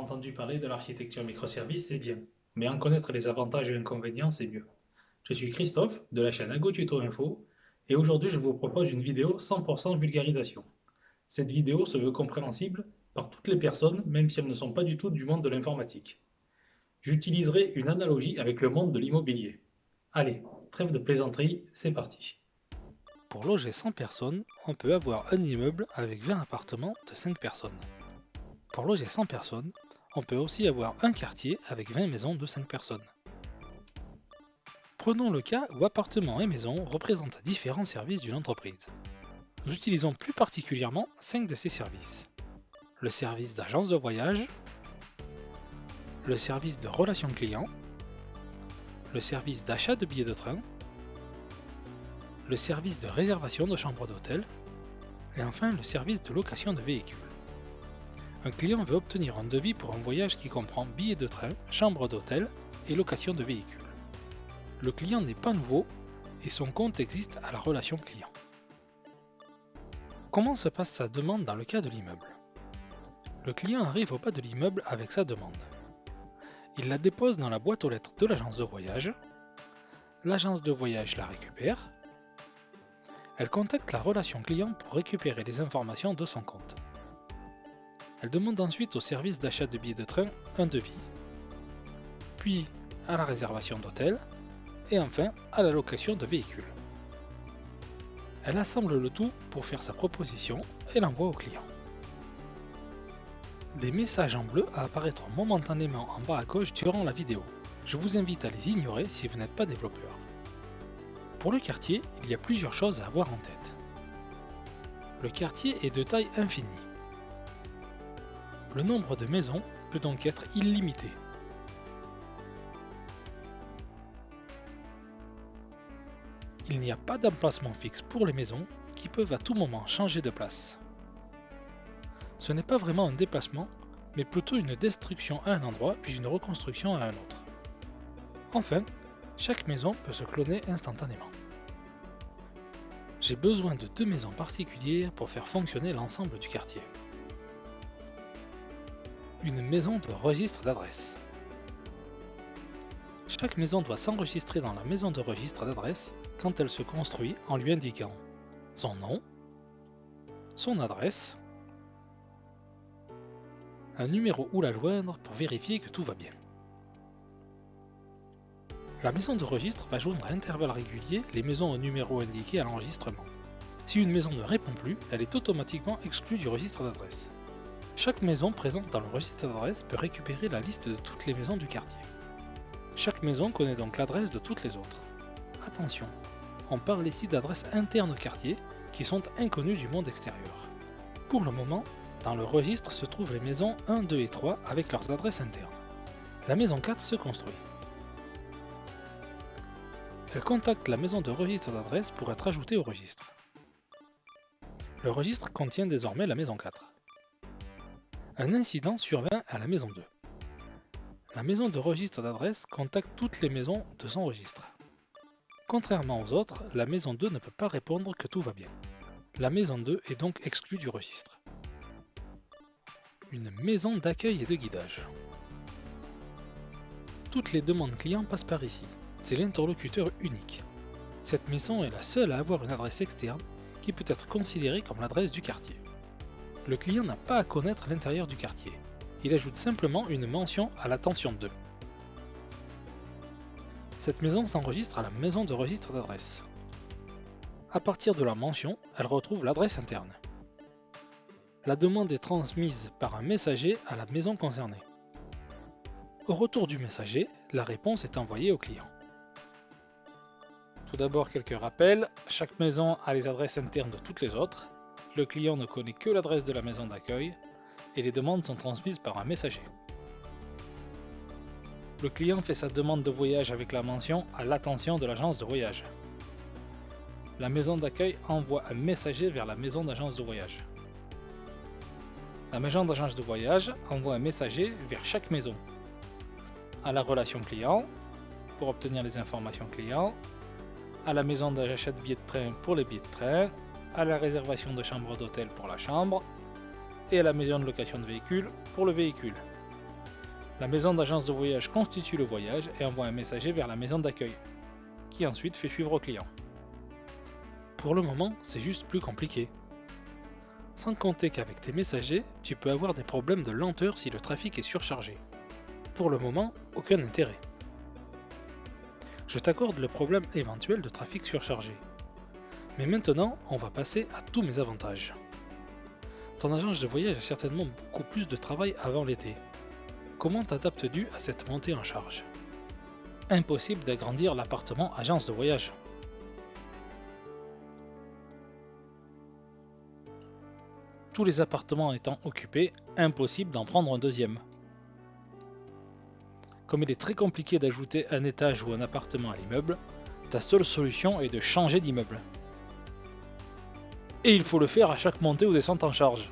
entendu parler de l'architecture microservice, c'est bien. Mais en connaître les avantages et inconvénients, c'est mieux. Je suis Christophe, de la chaîne AgoTuto Info, et aujourd'hui je vous propose une vidéo 100% vulgarisation. Cette vidéo se veut compréhensible par toutes les personnes, même si elles ne sont pas du tout du monde de l'informatique. J'utiliserai une analogie avec le monde de l'immobilier. Allez, trêve de plaisanterie, c'est parti. Pour loger 100 personnes, on peut avoir un immeuble avec 20 appartements de 5 personnes. Pour loger 100 personnes, on peut aussi avoir un quartier avec 20 maisons de 5 personnes. Prenons le cas où appartements et maisons représentent différents services d'une entreprise. Nous utilisons plus particulièrement 5 de ces services. Le service d'agence de voyage, le service de relations clients, le service d'achat de billets de train, le service de réservation de chambres d'hôtel et enfin le service de location de véhicules. Un client veut obtenir un devis pour un voyage qui comprend billets de train, chambre d'hôtel et location de véhicules. Le client n'est pas nouveau et son compte existe à la relation client. Comment se passe sa demande dans le cas de l'immeuble? Le client arrive au bas de l'immeuble avec sa demande. Il la dépose dans la boîte aux lettres de l'agence de voyage. L'agence de voyage la récupère. Elle contacte la relation client pour récupérer les informations de son compte. Elle demande ensuite au service d'achat de billets de train un devis, puis à la réservation d'hôtel, et enfin à la location de véhicules. Elle assemble le tout pour faire sa proposition et l'envoie au client. Des messages en bleu apparaîtront momentanément en bas à gauche durant la vidéo. Je vous invite à les ignorer si vous n'êtes pas développeur. Pour le quartier, il y a plusieurs choses à avoir en tête. Le quartier est de taille infinie. Le nombre de maisons peut donc être illimité. Il n'y a pas d'emplacement fixe pour les maisons qui peuvent à tout moment changer de place. Ce n'est pas vraiment un déplacement, mais plutôt une destruction à un endroit puis une reconstruction à un autre. Enfin, chaque maison peut se cloner instantanément. J'ai besoin de 2 maisons particulières pour faire fonctionner l'ensemble du quartier. Une maison de registre d'adresse. Chaque maison doit s'enregistrer dans la maison de registre d'adresse quand elle se construit en lui indiquant son nom, son adresse, un numéro où la joindre pour vérifier que tout va bien. La maison de registre va joindre à intervalles réguliers les maisons au numéro indiqué à l'enregistrement. Si une maison ne répond plus, elle est automatiquement exclue du registre d'adresse. Chaque maison présente dans le registre d'adresse peut récupérer la liste de toutes les maisons du quartier. Chaque maison connaît donc l'adresse de toutes les autres. Attention, on parle ici d'adresses internes au quartier qui sont inconnues du monde extérieur. Pour le moment, dans le registre se trouvent les maisons 1, 2 et 3 avec leurs adresses internes. La maison 4 se construit. Elle contacte la maison de registre d'adresse pour être ajoutée au registre. Le registre contient désormais la maison 4. Un incident survint à la maison 2. La maison de registre d'adresse contacte toutes les maisons de son registre. Contrairement aux autres, la maison 2 ne peut pas répondre que tout va bien. La maison 2 est donc exclue du registre. Une maison d'accueil et de guidage. Toutes les demandes clients passent par ici. C'est l'interlocuteur unique. Cette maison est la seule à avoir une adresse externe qui peut être considérée comme l'adresse du quartier. Le client n'a pas à connaître l'intérieur du quartier. Il ajoute simplement une mention à l'attention 2. Cette maison s'enregistre à la maison de registre d'adresse. À partir de la mention, elle retrouve l'adresse interne. La demande est transmise par un messager à la maison concernée. Au retour du messager, la réponse est envoyée au client. Tout d'abord quelques rappels, chaque maison a les adresses internes de toutes les autres, le client ne connaît que l'adresse de la maison d'accueil, et les demandes sont transmises par un messager. Le client fait sa demande de voyage avec la mention à l'attention de l'agence de voyage. La maison d'accueil envoie un messager vers la maison d'agence de voyage. La maison d'agence de voyage envoie un messager vers chaque maison. À la relation client, pour obtenir les informations clients, à la maison d'achat de billets de train pour les billets de train, à la réservation de chambre d'hôtel pour la chambre, et à la maison de location de véhicule pour le véhicule. La maison d'agence de voyage constitue le voyage et envoie un messager vers la maison d'accueil, qui ensuite fait suivre au client. Pour le moment, c'est juste plus compliqué. Sans compter qu'avec tes messagers, tu peux avoir des problèmes de lenteur si le trafic est surchargé. Pour le moment, aucun intérêt. Je t'accorde le problème éventuel de trafic surchargé. Mais maintenant, on va passer à tous mes avantages. Ton agence de voyage a certainement beaucoup plus de travail avant l'été. Comment t'adaptes-tu à cette montée en charge? Impossible d'agrandir l'appartement agence de voyage. Tous les appartements étant occupés, impossible d'en prendre un deuxième. Comme il est très compliqué d'ajouter un étage ou un appartement à l'immeuble, ta seule solution est de changer d'immeuble. Et il faut le faire à chaque montée ou descente en charge.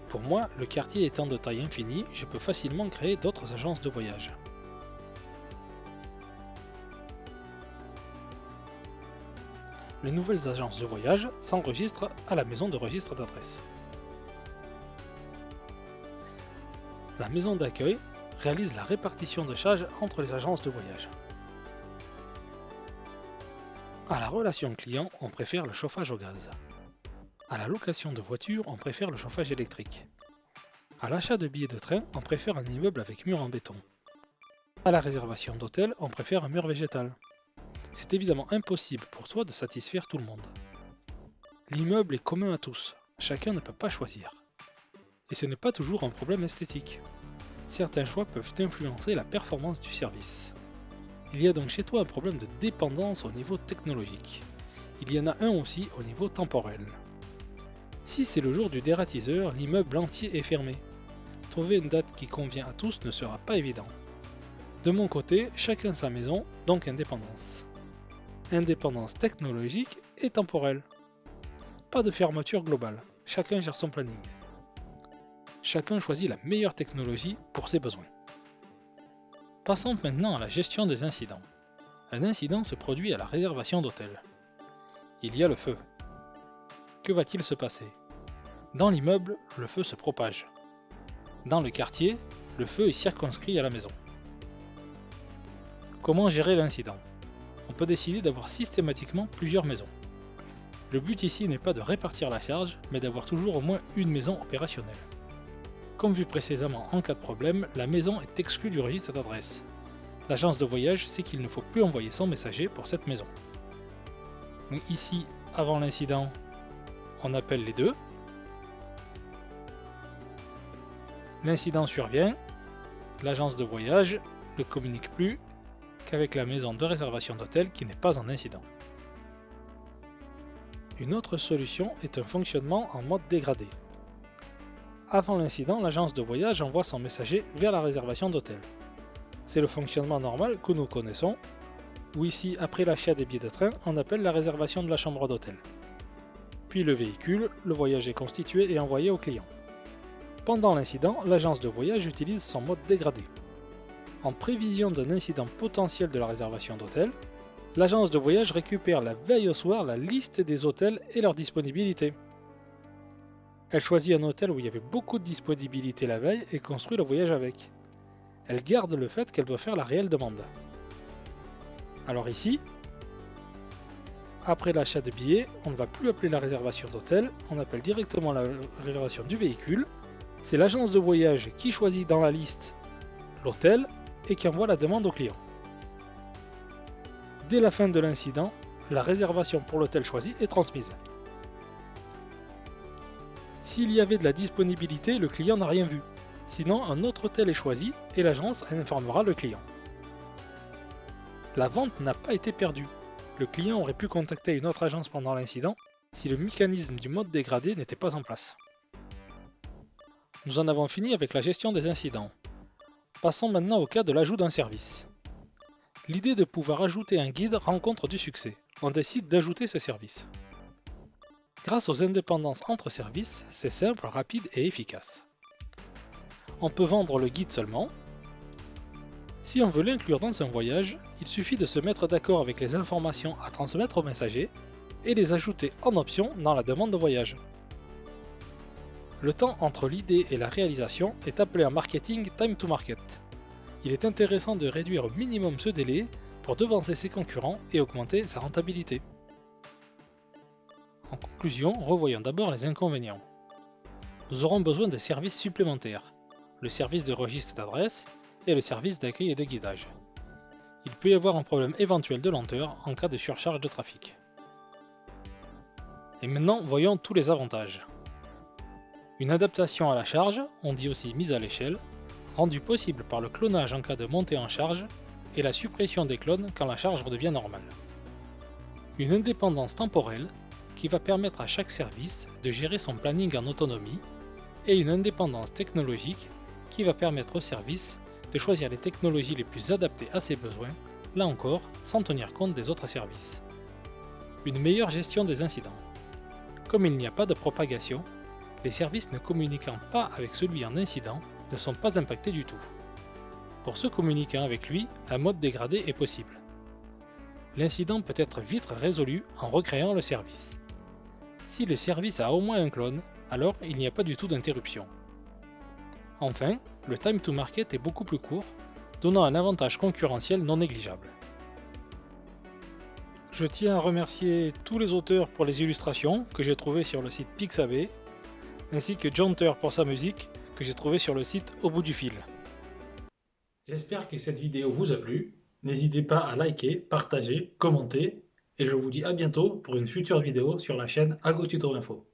Pour moi, le quartier étant de taille infinie, je peux facilement créer d'autres agences de voyage. Les nouvelles agences de voyage s'enregistrent à la maison de registre d'adresse. La maison d'accueil réalise la répartition de charges entre les agences de voyage. À la relation client, on préfère le chauffage au gaz. À la location de voiture, on préfère le chauffage électrique. À l'achat de billets de train, on préfère un immeuble avec mur en béton. À la réservation d'hôtel, on préfère un mur végétal. C'est évidemment impossible pour toi de satisfaire tout le monde. L'immeuble est commun à tous, chacun ne peut pas choisir. Et ce n'est pas toujours un problème esthétique. Certains choix peuvent influencer la performance du service. Il y a donc chez toi un problème de dépendance au niveau technologique. Il y en a un aussi au niveau temporel. Si c'est le jour du dératiseur, l'immeuble entier est fermé. Trouver une date qui convient à tous ne sera pas évident. De mon côté, chacun sa maison, donc indépendance. Indépendance technologique et temporelle. Pas de fermeture globale, chacun gère son planning. Chacun choisit la meilleure technologie pour ses besoins. Passons maintenant à la gestion des incidents. Un incident se produit à la réservation d'hôtel. Il y a le feu. Que va-t-il se passer? Dans l'immeuble, le feu se propage. Dans le quartier, le feu est circonscrit à la maison. Comment gérer l'incident? On peut décider d'avoir systématiquement plusieurs maisons. Le but ici n'est pas de répartir la charge, mais d'avoir toujours au moins une maison opérationnelle. Comme vu précédemment en cas de problème, la maison est exclue du registre d'adresse. L'agence de voyage sait qu'il ne faut plus envoyer son messager pour cette maison. Donc ici, avant l'incident, on appelle les deux. L'incident survient, l'agence de voyage ne communique plus qu'avec la maison de réservation d'hôtel qui n'est pas en incident. Une autre solution est un fonctionnement en mode dégradé. Avant l'incident, l'agence de voyage envoie son messager vers la réservation d'hôtel. C'est le fonctionnement normal que nous connaissons, où ici, après l'achat des billets de train, on appelle la réservation de la chambre d'hôtel. Puis le véhicule, le voyage est constitué et envoyé au client. Pendant l'incident, l'agence de voyage utilise son mode dégradé. En prévision d'un incident potentiel de la réservation d'hôtel, l'agence de voyage récupère la veille au soir la liste des hôtels et leur disponibilité. Elle choisit un hôtel où il y avait beaucoup de disponibilité la veille et construit le voyage avec. Elle garde le fait qu'elle doit faire la réelle demande. Alors ici, après l'achat de billets, on ne va plus appeler la réservation d'hôtel, on appelle directement la réservation du véhicule. C'est l'agence de voyage qui choisit dans la liste l'hôtel et qui envoie la demande au client. Dès la fin de l'incident, la réservation pour l'hôtel choisi est transmise. S'il y avait de la disponibilité, le client n'a rien vu. Sinon, un autre hôtel est choisi et l'agence informera le client. La vente n'a pas été perdue. Le client aurait pu contacter une autre agence pendant l'incident si le mécanisme du mode dégradé n'était pas en place. Nous en avons fini avec la gestion des incidents. Passons maintenant au cas de l'ajout d'un service. L'idée de pouvoir ajouter un guide rencontre du succès. On décide d'ajouter ce service. Grâce aux indépendances entre services, c'est simple, rapide et efficace. On peut vendre le guide seulement. Si on veut l'inclure dans un voyage, il suffit de se mettre d'accord avec les informations à transmettre au messager et les ajouter en option dans la demande de voyage. Le temps entre l'idée et la réalisation est appelé en marketing time to market. Il est intéressant de réduire au minimum ce délai pour devancer ses concurrents et augmenter sa rentabilité. En conclusion, revoyons d'abord les inconvénients. Nous aurons besoin de services supplémentaires, le service de registre d'adresse et le service d'accueil et de guidage. Il peut y avoir un problème éventuel de lenteur en cas de surcharge de trafic. Et maintenant, voyons tous les avantages. Une adaptation à la charge, on dit aussi mise à l'échelle, rendue possible par le clonage en cas de montée en charge et la suppression des clones quand la charge redevient normale. Une indépendance temporelle qui va permettre à chaque service de gérer son planning en autonomie et une indépendance technologique qui va permettre au service de choisir les technologies les plus adaptées à ses besoins, là encore sans tenir compte des autres services. Une meilleure gestion des incidents. Comme il n'y a pas de propagation, les services ne communiquant pas avec celui en incident ne sont pas impactés du tout. Pour ceux communiquant avec lui, un mode dégradé est possible. L'incident peut être vite résolu en recréant le service. Si le service a au moins un clone, alors il n'y a pas du tout d'interruption. Enfin, le time to market est beaucoup plus court, donnant un avantage concurrentiel non négligeable. Je tiens à remercier tous les auteurs pour les illustrations que j'ai trouvées sur le site Pixabay, ainsi que Jonter pour sa musique que j'ai trouvée sur le site Au bout du fil. J'espère que cette vidéo vous a plu. N'hésitez pas à liker, partager, commenter, et je vous dis à bientôt pour une future vidéo sur la chaîne AgoTutoRinfo.